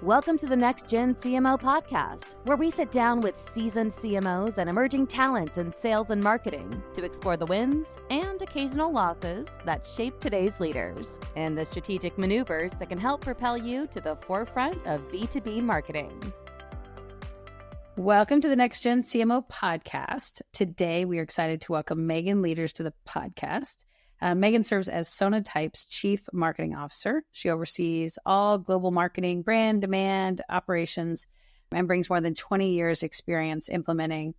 Welcome to the Next Gen CMO podcast, where we sit down with seasoned CMOs and emerging talents in sales and marketing to explore the wins and occasional losses that shape today's leaders and the strategic maneuvers that can help propel you to the forefront of B2B marketing. Welcome to the Next Gen CMO podcast. Today, we are excited to welcome Megan Lueders to the podcast. Megan serves as Sonatype's Chief Marketing Officer. She oversees all global marketing, brand, demand, operations, and brings more than 20 years experience implementing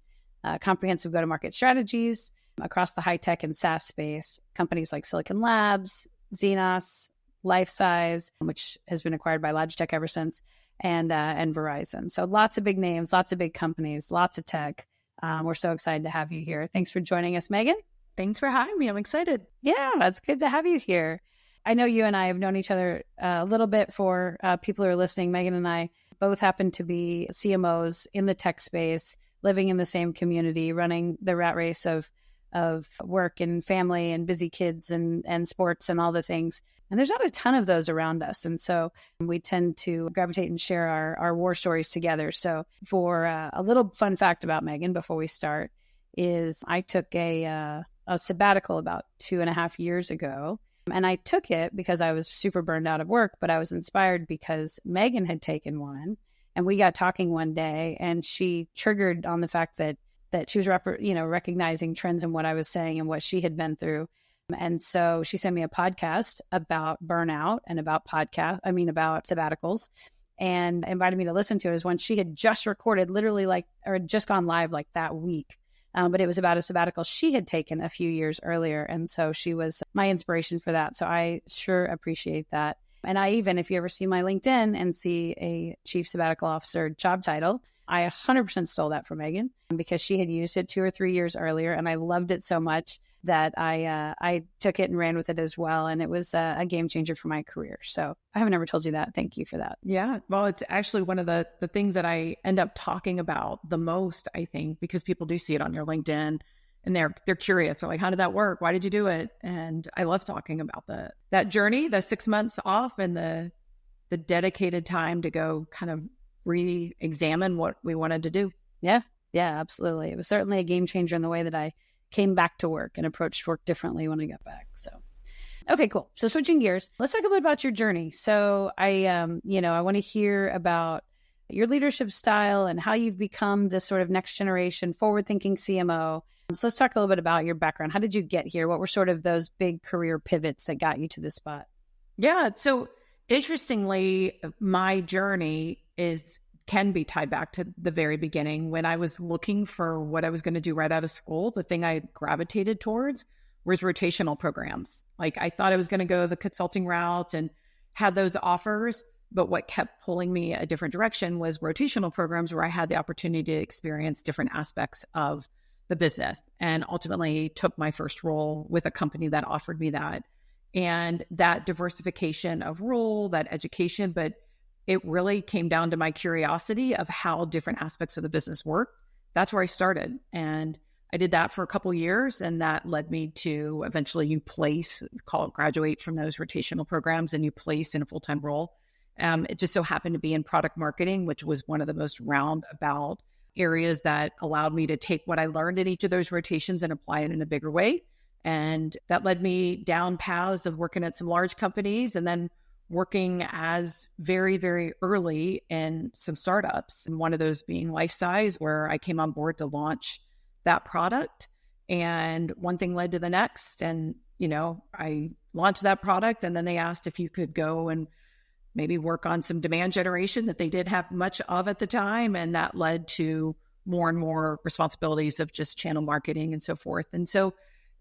comprehensive go-to-market strategies across the high-tech and SaaS space. Companies like Silicon Labs, Xenos, Lifesize, which has been acquired by Logitech ever since, and Verizon. So lots of big names, lots of big companies, lots of tech. We're so excited to have you here. Thanks for joining us, Megan. Thanks for having me. I'm excited. Yeah, that's good to have you here. I know you and I have known each other a little bit. For people who are listening, Megan and I both happen to be CMOs in the tech space, living in the same community, running the rat race of work and family and busy kids and sports and all the things. And there's not a ton of those around us. And so we tend to gravitate and share our war stories together. So for a little fun fact about Megan before we start is I took a sabbatical about 2.5 years ago. And I took it because I was super burned out of work, but I was inspired because Megan had taken one. And we got talking one day and she triggered on the fact that she was recognizing trends in what I was saying and what she had been through. And so she sent me a podcast about burnout and about sabbaticals, and invited me to listen to it. As when she had just recorded just gone live like that week. But it was about a sabbatical she had taken a few years earlier. And so she was my inspiration for that. So I sure appreciate that. And if you ever see my LinkedIn and see a Chief Sabbatical Officer job title, I 100% stole that from Megan because she had used it 2 or 3 years earlier. And I loved it so much that I took it and ran with it as well. And it was a game changer for my career. So I haven't ever told you that. Thank you for that. Yeah. Well, it's actually one of the things that I end up talking about the most, I think, because people do see it on your LinkedIn and they're curious. They're like, how did that work? Why did you do it? And I love talking about that journey, the 6 months off and the dedicated time to go kind of re-examine what we wanted to do. Yeah, absolutely. It was certainly a game changer in the way that I came back to work and approached work differently when I got back. So, okay, cool. So switching gears, let's talk a bit about your journey. So I want to hear about your leadership style and how you've become this sort of next generation forward-thinking CMO. So let's talk a little bit about your background. How did you get here? What were sort of those big career pivots that got you to this spot? Yeah. So interestingly, my journey can be tied back to the very beginning. When I was looking for what I was going to do right out of school, the thing I gravitated towards was rotational programs. Like I thought I was going to go the consulting route and had those offers, but what kept pulling me a different direction was rotational programs where I had the opportunity to experience different aspects of the business, and ultimately took my first role with a company that offered me that. And that diversification of role, that education, but it really came down to my curiosity of how different aspects of the business work. That's where I started. And I did that for a couple of years. And that led me to eventually graduate from those rotational programs and you place in a full-time role. It just so happened to be in product marketing, which was one of the most roundabout areas that allowed me to take what I learned in each of those rotations and apply it in a bigger way. And that led me down paths of working at some large companies and then working as very, very early in some startups. And one of those being Lifesize, where I came on board to launch that product. And one thing led to the next. And, I launched that product and then they asked if you could go and maybe work on some demand generation that they didn't have much of at the time. And that led to more and more responsibilities of just channel marketing and so forth. And so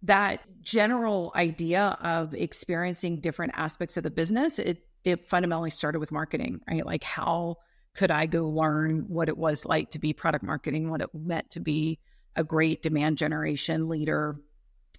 that general idea of experiencing different aspects of the business, it fundamentally started with marketing, right? Like how could I go learn what it was like to be product marketing, what it meant to be a great demand generation leader,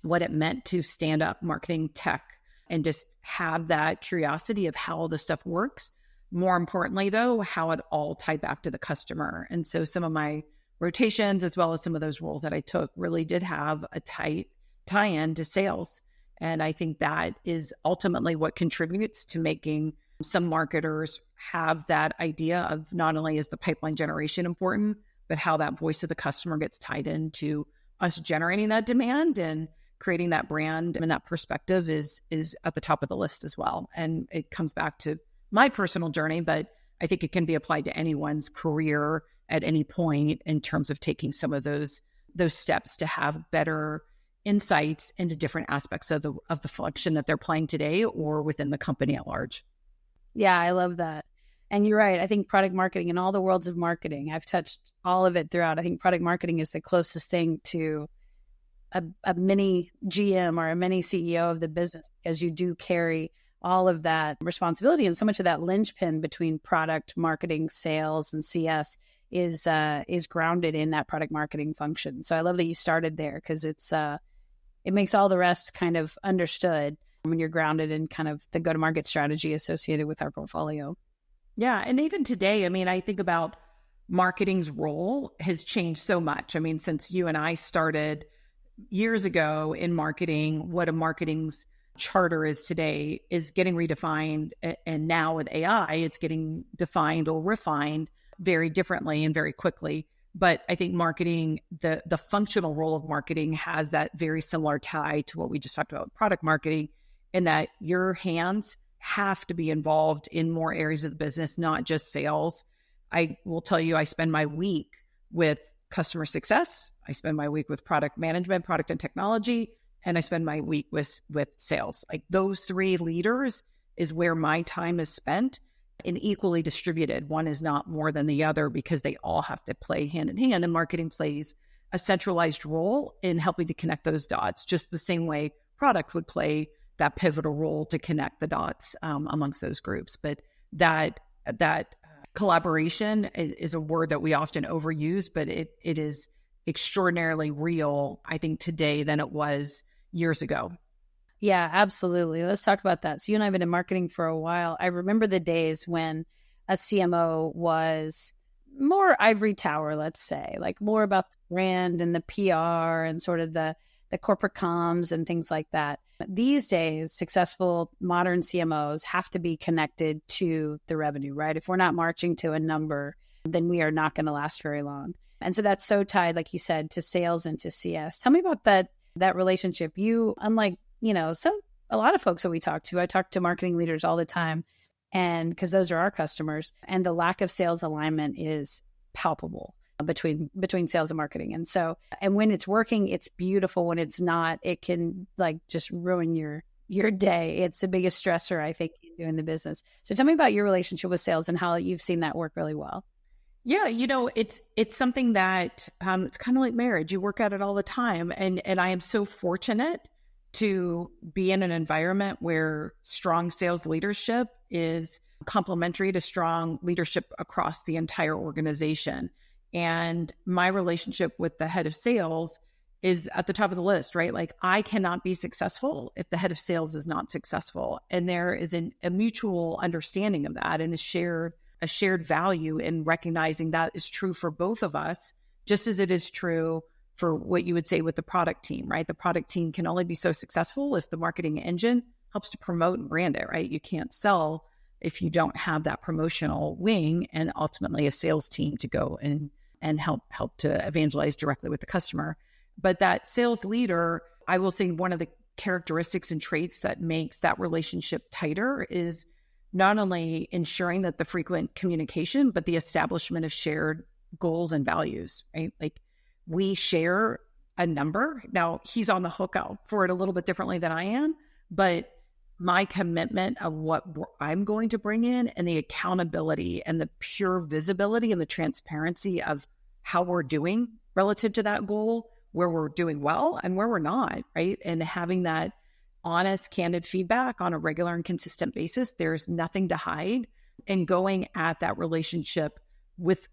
what it meant to stand up marketing tech and just have that curiosity of how the stuff works. More importantly, though, how it all tied back to the customer. And so some of my rotations, as well as some of those roles that I took, really did have a tight tie-in to sales. And I think that is ultimately what contributes to making Some marketers have that idea of not only is the pipeline generation important, but how that voice of the customer gets tied into us generating that demand and creating that brand, and that perspective is at the top of the list as well. And it comes back to my personal journey, but I think it can be applied to anyone's career at any point in terms of taking some of those steps to have better insights into different aspects of the function that they're playing today or within the company at large. Yeah, I love that. And you're right. I think product marketing in all the worlds of marketing, I've touched all of it throughout. I think product marketing is the closest thing to a mini GM or a mini CEO of the business, because you do carry all of that responsibility, and so much of that linchpin between product marketing, sales, and CS is grounded in that product marketing function. So I love that you started there, because it makes all the rest kind of understood when you're grounded in kind of the go-to-market strategy associated with our portfolio. Yeah. And even today, I mean, I think about marketing's role has changed so much. I mean, since you and I started years ago in marketing, what a marketing's charter is today is getting redefined. And now with AI, it's getting defined or refined very differently and very quickly. But I think marketing, the functional role of marketing has that very similar tie to what we just talked about with product marketing, in that your hands have to be involved in more areas of the business, not just sales. I will tell you, I spend my week with customer success. I spend my week with product management, product and technology, and I spend my week with sales. Like those three leaders is where my time is spent, and equally distributed. One is not more than the other because they all have to play hand in hand, and marketing plays a centralized role in helping to connect those dots, just the same way product would play that pivotal role to connect the dots amongst those groups. But that collaboration is a word that we often overuse, but it is extraordinarily real, I think, today than it was years ago. Yeah, absolutely. Let's talk about that. So you and I have been in marketing for a while. I remember the days when a CMO was more ivory tower, let's say, like more about the brand and the PR and sort of the corporate comms and things like that. These days, successful modern CMOs have to be connected to the revenue, right? If we're not marching to a number, then we are not going to last very long. And so that's so tied, like you said, to sales and to CS. Tell me about that relationship. You, unlike, a lot of folks that we talk to, I talk to marketing leaders all the time, and because those are our customers, and the lack of sales alignment is palpable between sales and marketing. And so, and when it's working, it's beautiful. When it's not, it can like just ruin your day. It's the biggest stressor, I think, in doing the business. So tell me about your relationship with sales and how you've seen that work really well. Yeah, it's something that it's kind of like marriage. You work at it all the time. And I am so fortunate to be in an environment where strong sales leadership is complementary to strong leadership across the entire organization. And my relationship with the head of sales is at the top of the list, right? Like I cannot be successful if the head of sales is not successful. And there is a mutual understanding of that, and a shared value in recognizing that is true for both of us, just as it is true for what you would say with the product team, right? The product team can only be so successful if the marketing engine helps to promote and brand it, right? You can't sell if you don't have that promotional wing and ultimately a sales team to go and help to evangelize directly with the customer. But that sales leader, I will say one of the characteristics and traits that makes that relationship tighter is not only ensuring that the frequent communication, but the establishment of shared goals and values, right? Like we share a number. Now he's on the hook out for it a little bit differently than I am, but my commitment of what I'm going to bring in and the accountability and the pure visibility and the transparency of how we're doing relative to that goal, where we're doing well and where we're not, right? And having that honest, candid feedback on a regular and consistent basis, there's nothing to hide, and going at that relationship with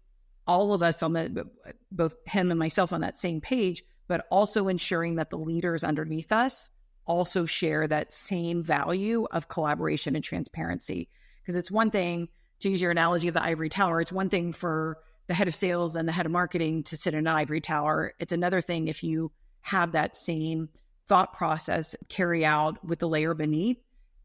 all of us on both him and myself on that same page, but also ensuring that the leaders underneath us also share that same value of collaboration and transparency. Because it's one thing, to use your analogy of the ivory tower, it's one thing for the head of sales and the head of marketing to sit in an ivory tower. It's another thing if you have that same thought process carry out with the layer beneath,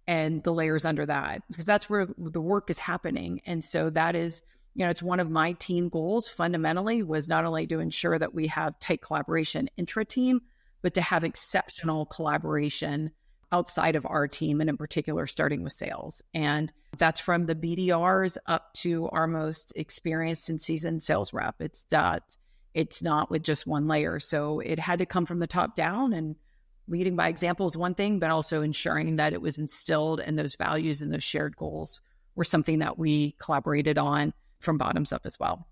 and the layers under that, because that's where the work is happening. And so that is, it's one of my team goals fundamentally, was not only to ensure that we have tight collaboration intra-team, but to have exceptional collaboration outside of our team, and in particular, starting with sales. And that's from the BDRs up to our most experienced and seasoned sales rep. It's not with just one layer. So it had to come from the top down, and leading by example is one thing, but also ensuring that it was instilled and those values and those shared goals were something that we collaborated on from bottoms up as well.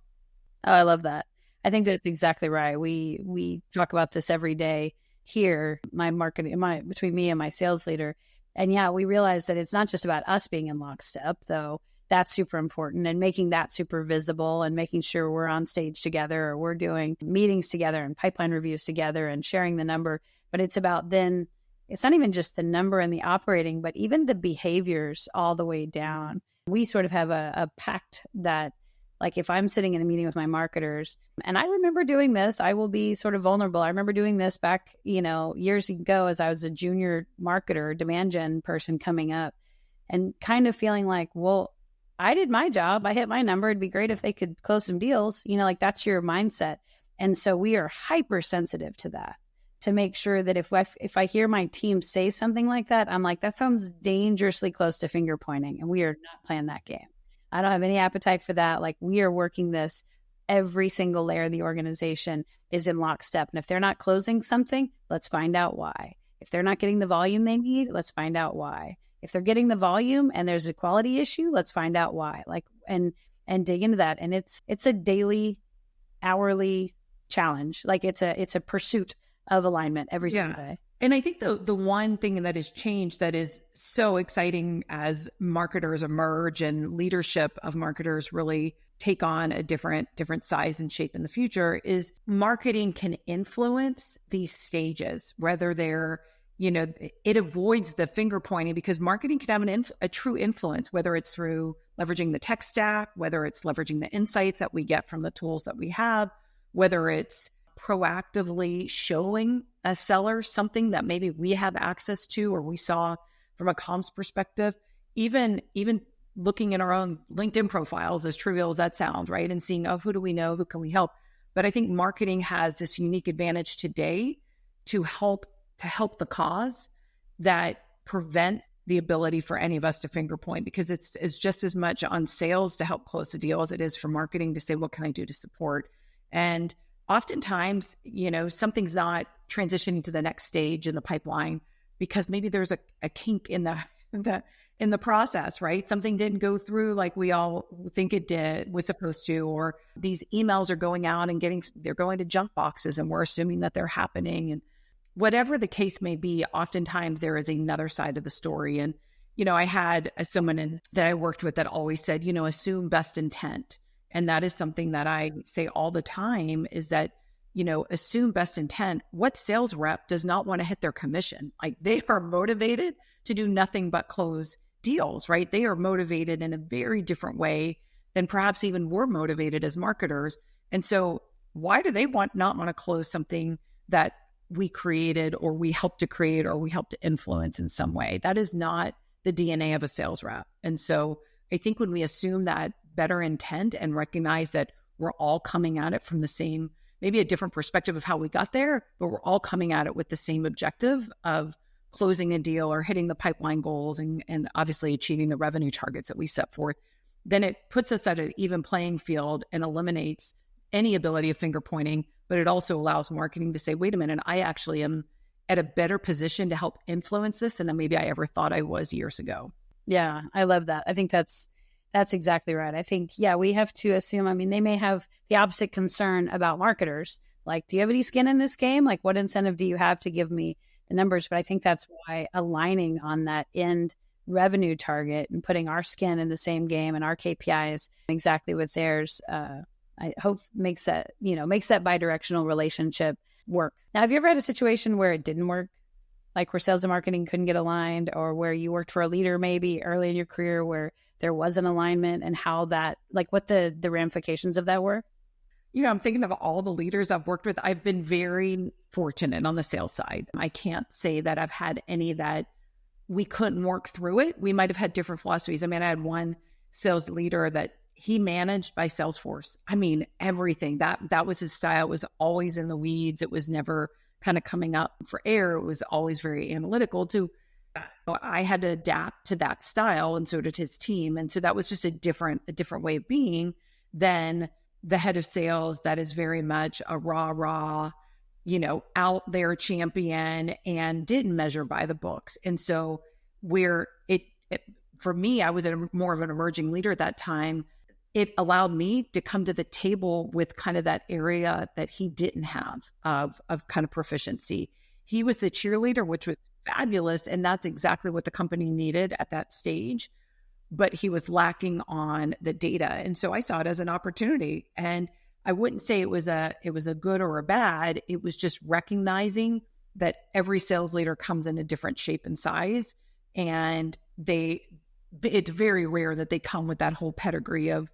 Oh, I love that. I think that's exactly right. We talk about this every day here, between me and my sales leader. And yeah, we realize that it's not just about us being in lockstep, though that's super important, and making that super visible, and making sure we're on stage together, or we're doing meetings together and pipeline reviews together and sharing the number. But it's about then, it's not even just the number and the operating, but even the behaviors all the way down. We sort of have a pact that, like, if I'm sitting in a meeting with my marketers, and I remember doing this, I will be sort of vulnerable. I remember doing this back, years ago, as I was a junior marketer, demand gen person coming up, and kind of feeling like, well, I did my job. I hit my number. It'd be great if they could close some deals. Like, that's your mindset. And so we are hypersensitive to that, to make sure that if I hear my team say something like that, I'm like, that sounds dangerously close to finger pointing, and we are not playing that game. I don't have any appetite for that. Like, we are working this. Every single layer of the organization is in lockstep. And if they're not closing something, let's find out why. If they're not getting the volume they need, let's find out why. If they're getting the volume and there's a quality issue, let's find out why. Like, and dig into that. And it's a daily, hourly challenge. Like, it's a pursuit of alignment every single day. And I think the one thing that has changed that is so exciting as marketers emerge and leadership of marketers really take on a different size and shape in the future is marketing can influence these stages, whether they're, it avoids the finger pointing, because marketing can have a true influence, whether it's through leveraging the tech stack, whether it's leveraging the insights that we get from the tools that we have, whether it's proactively showing a seller something that maybe we have access to, or we saw from a comms perspective, even looking in our own LinkedIn profiles, as trivial as that sounds, right? And seeing, who do we know? Who can we help? But I think marketing has this unique advantage today to help the cause that prevents the ability for any of us to finger point, because it's just as much on sales to help close the deal as it is for marketing to say, what can I do to support? And oftentimes, something's not transitioning to the next stage in the pipeline because maybe there's a kink in the process, right? Something didn't go through like we all think it was supposed to, or these emails are going out and they're going to junk boxes, and we're assuming that they're happening. And whatever the case may be, oftentimes there is another side of the story. And, I had someone that I worked with that always said, assume best intent. And that is something that I say all the time, is that, assume best intent. What sales rep does not want to hit their commission? Like, they are motivated to do nothing but close deals, right? They are motivated in a very different way than perhaps even we're motivated as marketers. And so why do they not want to close something that we created, or we helped to create, or we helped to influence in some way? That is not the DNA of a sales rep. And so I think when we assume that better intent and recognize that we're all coming at it from the same, maybe a different perspective of how we got there, but we're all coming at it with the same objective of closing a deal or hitting the pipeline goals and obviously achieving the revenue targets that we set forth, then it puts us at an even playing field and eliminates any ability of finger pointing, but it also allows marketing to say, wait a minute, I actually am at a better position to help influence this than maybe I ever thought I was years ago. Yeah, I love that. I think that's exactly right. I think, we have to assume, they may have the opposite concern about marketers. Like, do you have any skin in this game? Like, what incentive do you have to give me the numbers? But I think that's why aligning on that end revenue target and putting our skin in the same game and our KPIs exactly with theirs, I hope makes that bidirectional relationship work. Now, have you ever had a situation where it didn't work? Like, where sales and marketing couldn't get aligned, or where you worked for a leader maybe early in your career where there was an alignment, and how that, like, what the ramifications of that were? I'm thinking of all the leaders I've worked with. I've been very fortunate on the sales side. I can't say that I've had any that we couldn't work through it. We might have had different philosophies. I mean, I had one sales leader that he managed by Salesforce. I mean, everything that was his style. It was always in the weeds. It was never kind of coming up for air. It was always very analytical too. I had to adapt to that style, and so did his team. And so that was just a different way of being than the head of sales that is very much a rah, out there champion and didn't measure by the books. And so for me, I was more of an emerging leader at that time. It allowed me to come to the table with kind of that area that he didn't have of kind of proficiency. He was the cheerleader, which was fabulous. And that's exactly what the company needed at that stage. But he was lacking on the data. And so I saw it as an opportunity. And I wouldn't say it was a good or a bad. It was just recognizing that every sales leader comes in a different shape and size. And it's very rare that they come with that whole pedigree of,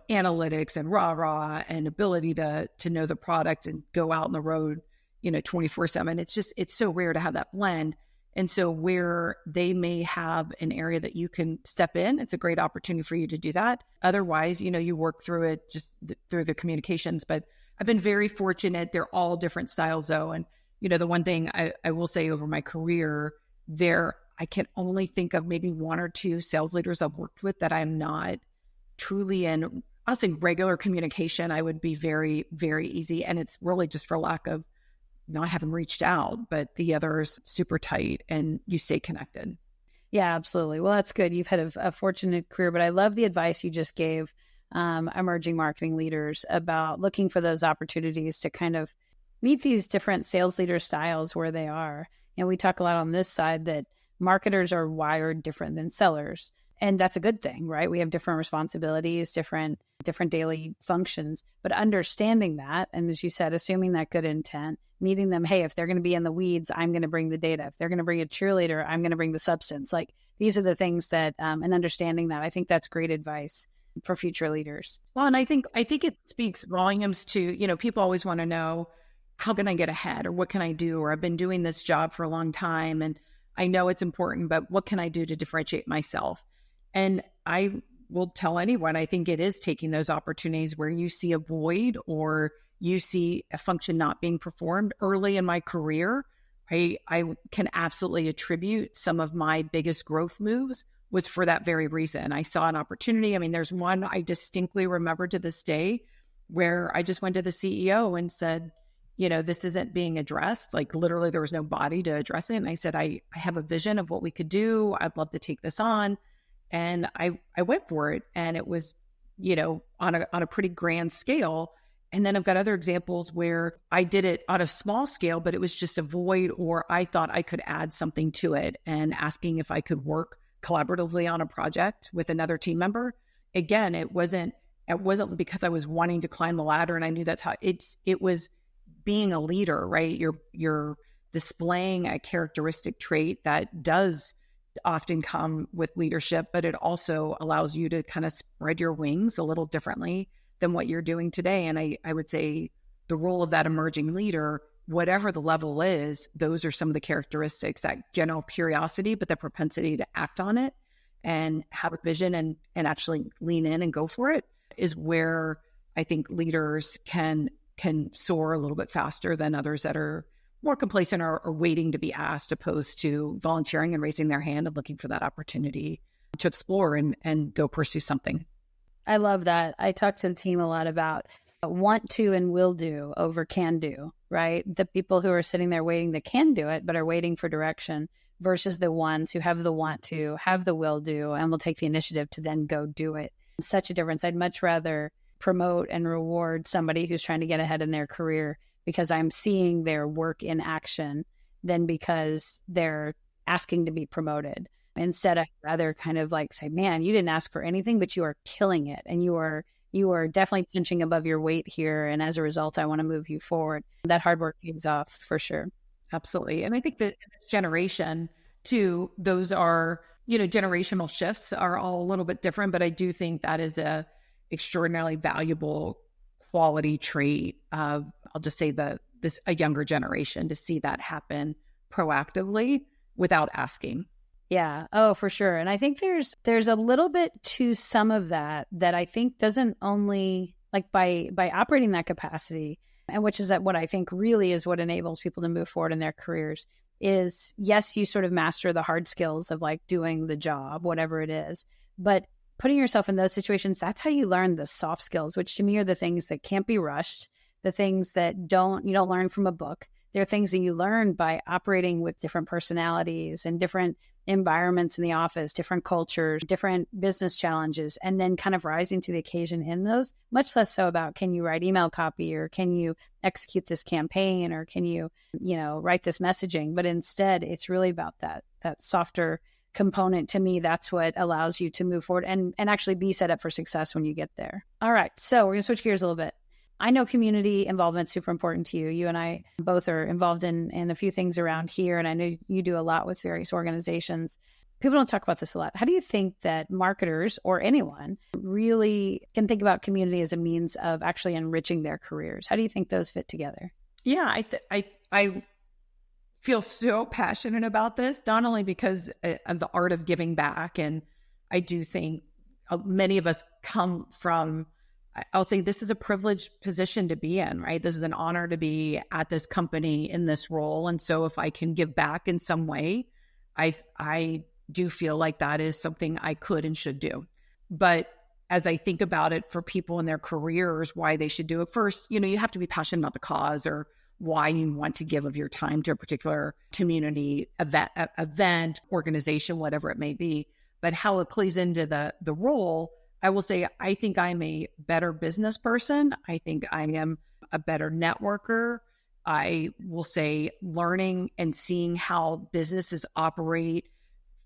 analytics and rah and ability to know the product and go out on the road, 24/7. It's so rare to have that blend. And so where they may have an area that you can step in, it's a great opportunity for you to do that. Otherwise, you work through it just through the communications. But I've been very fortunate. They're all different styles though. And, the one thing I will say over my career I can only think of maybe one or two sales leaders I've worked with that I'm not truly in, I'll say regular communication. I would be very, very easy. And it's really just for lack of not having reached out, but the others super tight and you stay connected. Yeah, absolutely. Well, that's good. You've had a fortunate career, but I love the advice you just gave emerging marketing leaders about looking for those opportunities to kind of meet these different sales leader styles where they are. And we talk a lot on this side that marketers are wired different than sellers. And that's a good thing, right? We have different responsibilities, different daily functions, but understanding that, and as you said, assuming that good intent, meeting them, hey, if they're going to be in the weeds, I'm going to bring the data. If they're going to bring a cheerleader, I'm going to bring the substance. Like these are the things that, and understanding that, I think that's great advice for future leaders. Well, and I think it speaks volumes to, people always want to know, how can I get ahead or what can I do? Or I've been doing this job for a long time and I know it's important, but what can I do to differentiate myself? And I will tell anyone, I think it is taking those opportunities where you see a void or you see a function not being performed. Early in my career, I can absolutely attribute some of my biggest growth moves was for that very reason. I saw an opportunity. I mean, there's one I distinctly remember to this day where I just went to the CEO and said, this isn't being addressed. Like literally there was no body to address it. And I said, I have a vision of what we could do. I'd love to take this on. And I went for it. And it was, on a pretty grand scale. And then I've got other examples where I did it on a small scale, but it was just a void, or I thought I could add something to it and asking if I could work collaboratively on a project with another team member. Again, it wasn't because I was wanting to climb the ladder and I knew that's how it was being a leader, right? You're displaying a characteristic trait that does often come with leadership, but it also allows you to kind of spread your wings a little differently than what you're doing today. And I would say the role of that emerging leader, whatever the level is, those are some of the characteristics, that general curiosity, but the propensity to act on it and have a vision and actually lean in and go for it is where I think leaders can soar a little bit faster than others that are more complacent or waiting to be asked, opposed to volunteering and raising their hand and looking for that opportunity to explore and go pursue something. I love that. I talk to the team a lot about want to and will do over can do, right? The people who are sitting there waiting that can do it, but are waiting for direction versus the ones who have the want to, have the will do, and will take the initiative to then go do it. Such a difference. I'd much rather promote and reward somebody who's trying to get ahead in their career because I'm seeing their work in action than because they're asking to be promoted. Instead, I'd rather kind of like say, man, you didn't ask for anything, but you are killing it. And you are definitely punching above your weight here. And as a result, I want to move you forward. That hard work pays off for sure. Absolutely. And I think that in this generation too, those are, generational shifts are all a little bit different, but I do think that is a extraordinarily valuable quality trait of, I'll just say a younger generation, to see that happen proactively without asking. Yeah. Oh, for sure. And I think there's a little bit to some of that I think doesn't only like by operating that capacity, and which is what I think really is what enables people to move forward in their careers is, yes, you sort of master the hard skills of like doing the job, whatever it is, but putting yourself in those situations, that's how you learn the soft skills, which to me are the things that can't be rushed, the things that you don't learn from a book. They're things that you learn by operating with different personalities and different environments in the office, different cultures, different business challenges, and then kind of rising to the occasion in those, much less so about can you write email copy or can you execute this campaign or can you, write this messaging. But instead, it's really about that softer component. To me, that's what allows you to move forward and actually be set up for success when you get there. All right. So we're going to switch gears a little bit. I know community involvement is super important to you. You and I both are involved in a few things around here, and I know you do a lot with various organizations. People don't talk about this a lot. How do you think that marketers or anyone really can think about community as a means of actually enriching their careers? How do you think those fit together? Yeah, I feel so passionate about this, not only because of the art of giving back, and I do think many of us come from, I'll say this is a privileged position to be in, right? This is an honor to be at this company in this role. And so if I can give back in some way, I do feel like that is something I could and should do. But as I think about it for people in their careers, why they should do it, first, you have to be passionate about the cause or why you want to give of your time to a particular community event, organization, whatever it may be. But how it plays into the role, I will say, I think I'm a better business person. I think I am a better networker. I will say learning and seeing how businesses operate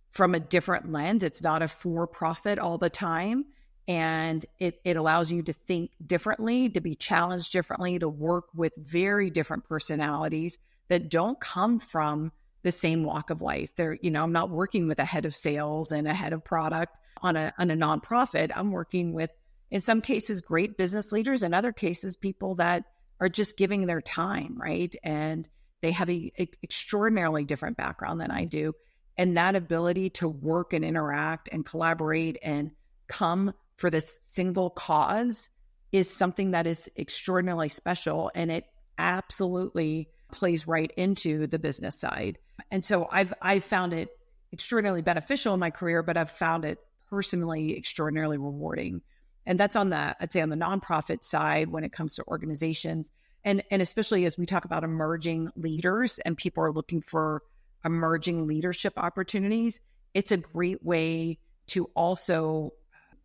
from a different lens. It's not a for-profit all the time. And it allows you to think differently, to be challenged differently, to work with very different personalities that don't come from the same walk of life. I'm not working with a head of sales and a head of product on a nonprofit. I'm working with, in some cases, great business leaders, in other cases, people that are just giving their time, right? And they have an extraordinarily different background than I do. And that ability to work and interact and collaborate and come for this single cause is something that is extraordinarily special. And it absolutely plays right into the business side. And so I've found it extraordinarily beneficial in my career, but I've found it personally extraordinarily rewarding. And that's I'd say on the nonprofit side when it comes to organizations. And especially as we talk about emerging leaders and people are looking for emerging leadership opportunities, it's a great way to also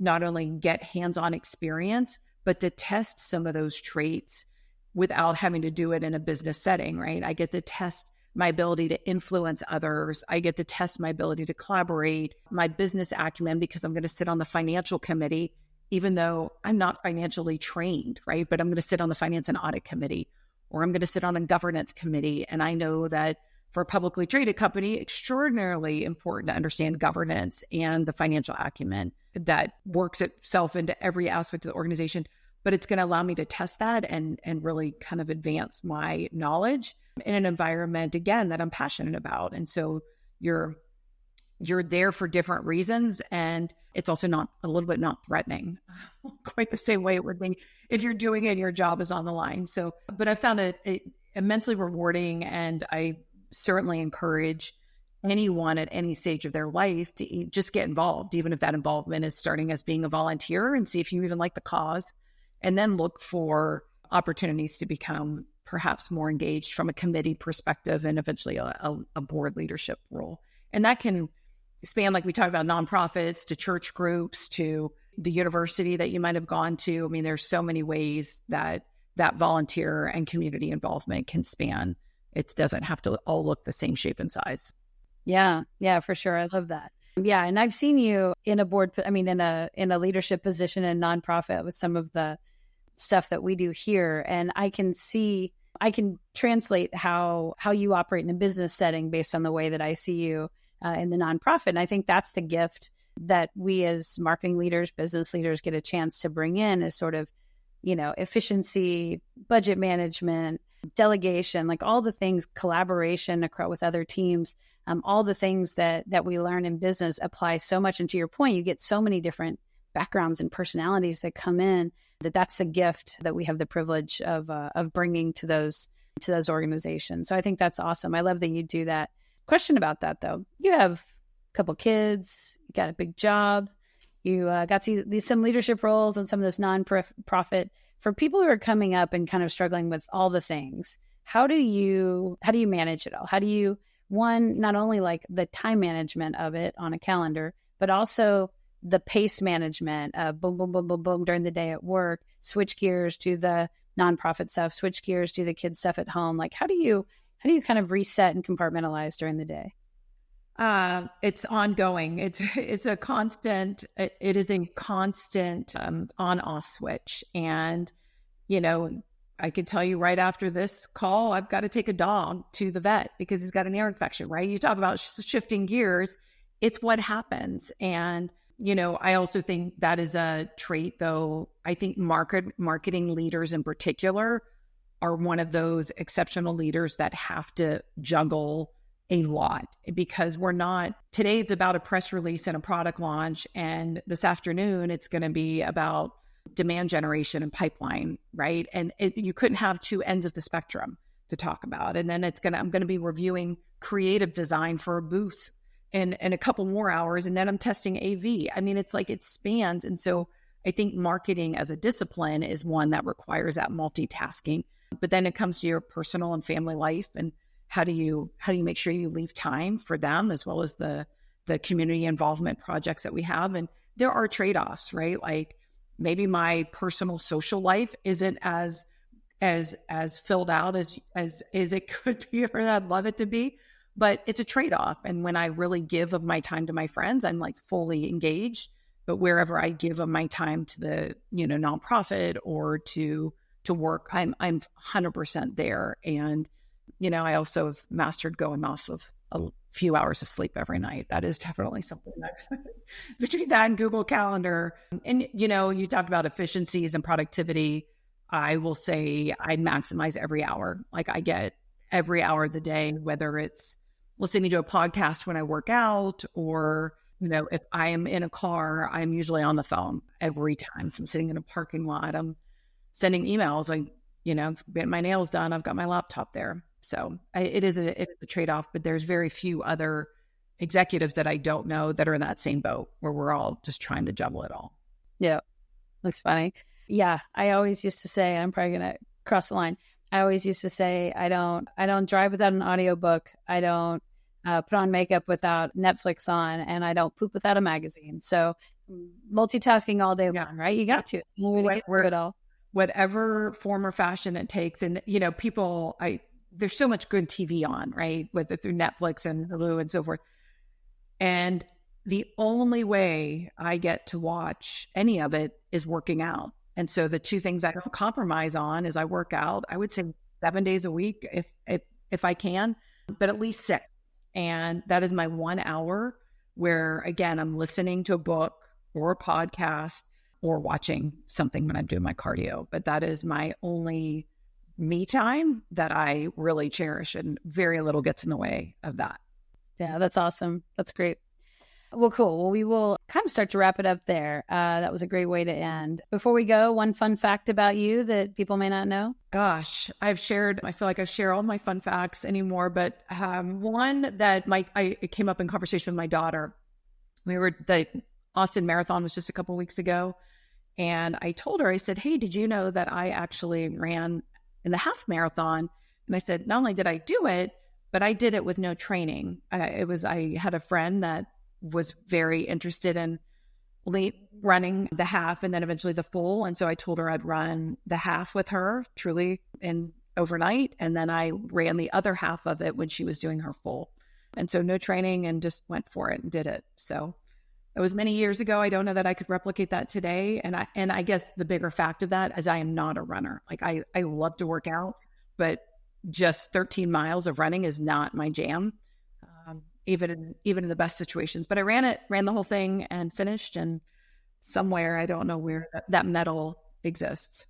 not only get hands-on experience, but to test some of those traits without having to do it in a business setting, right? I get to test my ability to influence others. I get to test my ability to collaborate, my business acumen, because I'm going to sit on the financial committee, even though I'm not financially trained, right? But I'm going to sit on the finance and audit committee, or I'm going to sit on the governance committee. And I know that for a publicly traded company, extraordinarily important to understand governance and the financial acumen that works itself into every aspect of the organization. But it's going to allow me to test that and really kind of advance my knowledge in an environment, again, that I'm passionate about. And so you're there for different reasons. And it's also not threatening quite the same way it would be if you're doing it and your job is on the line. So, but I found it immensely rewarding. And I certainly encourage anyone at any stage of their life to just get involved, even if that involvement is starting as being a volunteer, and see if you even like the cause, and then look for opportunities to become perhaps more engaged from a committee perspective and eventually a board leadership role. And that can span, like we talked about, nonprofits to church groups to the university that you might have gone to. I mean, there's so many ways that volunteer and community involvement can span. It doesn't have to all look the same shape and size. Yeah, for sure. I love that. Yeah, and I've seen you in a leadership position in nonprofit with some of the stuff that we do here, and I can translate how you operate in a business setting based on the way that I see you in the nonprofit. And I think that's the gift that we as marketing leaders, business leaders get a chance to bring in is sort of, efficiency, budget management, delegation, like all the things, collaboration with other teams, all the things that we learn in business apply so much. And to your point, you get so many different backgrounds and personalities that come in, that's the gift that we have the privilege of bringing to those organizations. So I think that's awesome. I love that you do that. Question about that though. You have a couple kids, you got a big job, you got some leadership roles and some of this nonprofit. For people who are coming up and kind of struggling with all the things, how do you manage it all? How do you, one, not only like the time management of it on a calendar, but also the pace management of boom, boom, boom, boom, boom during the day at work, switch gears to the nonprofit stuff, switch gears to the kids stuff at home. Like, how do you kind of reset and compartmentalize during the day? It's ongoing. It's a constant, it is a constant on-off switch. And, I can tell you right after this call, I've got to take a dog to the vet because he's got an ear infection, right? You talk about shifting gears. It's what happens. And, I also think that is a trait, though. I think marketing leaders in particular are one of those exceptional leaders that have to juggle a lot, because today it's about a press release and a product launch. And this afternoon, it's going to be about demand generation and pipeline, right? And you couldn't have two ends of the spectrum to talk about. And then I'm going to be reviewing creative design for a booth in a couple more hours. And then I'm testing AV. I mean, it's like it spans. And so I think marketing as a discipline is one that requires that multitasking. But then it comes to your personal and family life, and how do you make sure you leave time for them, as well as the community involvement projects that we have. And there are trade-offs, right? Like maybe my personal social life isn't as filled out as it could be, or I'd love it to be, but it's a trade-off. And when I really give of my time to my friends, I'm like fully engaged. But wherever I give of my time to the nonprofit or to work, I'm 100% there. And I also have mastered going off of a few hours of sleep every night. That is definitely something that's between that and Google Calendar. And, you talked about efficiencies and productivity. I will say I maximize every hour. Like I get every hour of the day, whether it's listening to a podcast when I work out, or, if I am in a car, I'm usually on the phone every time. So I'm sitting in a parking lot, I'm sending emails, getting my nails done. I've got my laptop there. So it is a trade-off, but there's very few other executives that I don't know that are in that same boat where we're all just trying to juggle it all. Yeah, that's funny. Yeah, I always used to say, and I'm probably going to cross the line, I always used to say, I don't drive without an audiobook. I don't put on makeup without Netflix on, and I don't poop without a magazine. So multitasking all day long, right? You got to. It's the only way to get through it all. Whatever form or fashion it takes. And, there's so much good TV on, right? Through Netflix and Hulu and so forth. And the only way I get to watch any of it is working out. And so the two things I don't compromise on is I work out, I would say 7 days a week if I can, but at least 6. And that is my 1 hour where, again, I'm listening to a book or a podcast or watching something when I'm doing my cardio. But that is my only me time that I really cherish, and very little gets in the way of that. Yeah, that's awesome. That's great. Well, cool. Well, we will kind of start to wrap it up there. That was a great way to end. Before we go, one fun fact about you that people may not know? Gosh, I feel like I share all my fun facts anymore, but one that it came up in conversation with my daughter. The Austin Marathon was just a couple of weeks ago. And I told her, I said, hey, did you know that I actually ran in the half marathon? And I said, not only did I do it, but I did it with no training. I had a friend that was very interested in running the half and then eventually the full. And so I told her I'd run the half with her truly in overnight. And then I ran the other half of it when she was doing her full. And so no training, and just went for it and did it. So it was many years ago. I don't know that I could replicate that today. And I guess the bigger fact of that is I am not a runner. Like I love to work out, but just 13 miles of running is not my jam, even in the best situations. But I ran the whole thing and finished. And somewhere, I don't know where that medal exists.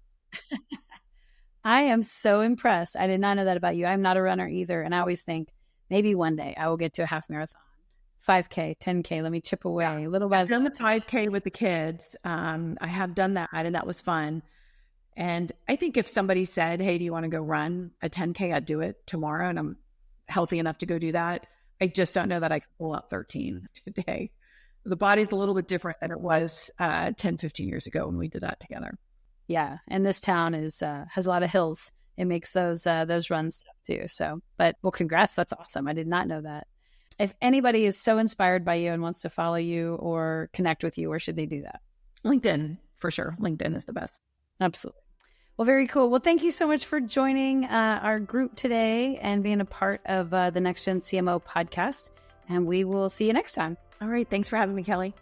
I am so impressed. I did not know that about you. I'm not a runner either. And I always think maybe one day I will get to a half marathon, 5K, 10K. Let me chip away a little bit. I've done the 5K with the kids. I have done that, and that was fun. And I think if somebody said, hey, do you want to go run a 10K? I'd do it tomorrow, and I'm healthy enough to go do that. I just don't know that I can pull out 13 today. The body's a little bit different than it was 10, 15 years ago when we did that together. Yeah. And this town has a lot of hills. It makes those runs tough too. So, but well, congrats. That's awesome. I did not know that. If anybody is so inspired by you and wants to follow you or connect with you, where should they do that? LinkedIn, for sure. LinkedIn is the best. Absolutely. Well, very cool. Well, thank you so much for joining our group today and being a part of the Next Gen CMO podcast. And we will see you next time. All right. Thanks for having me, Kelly.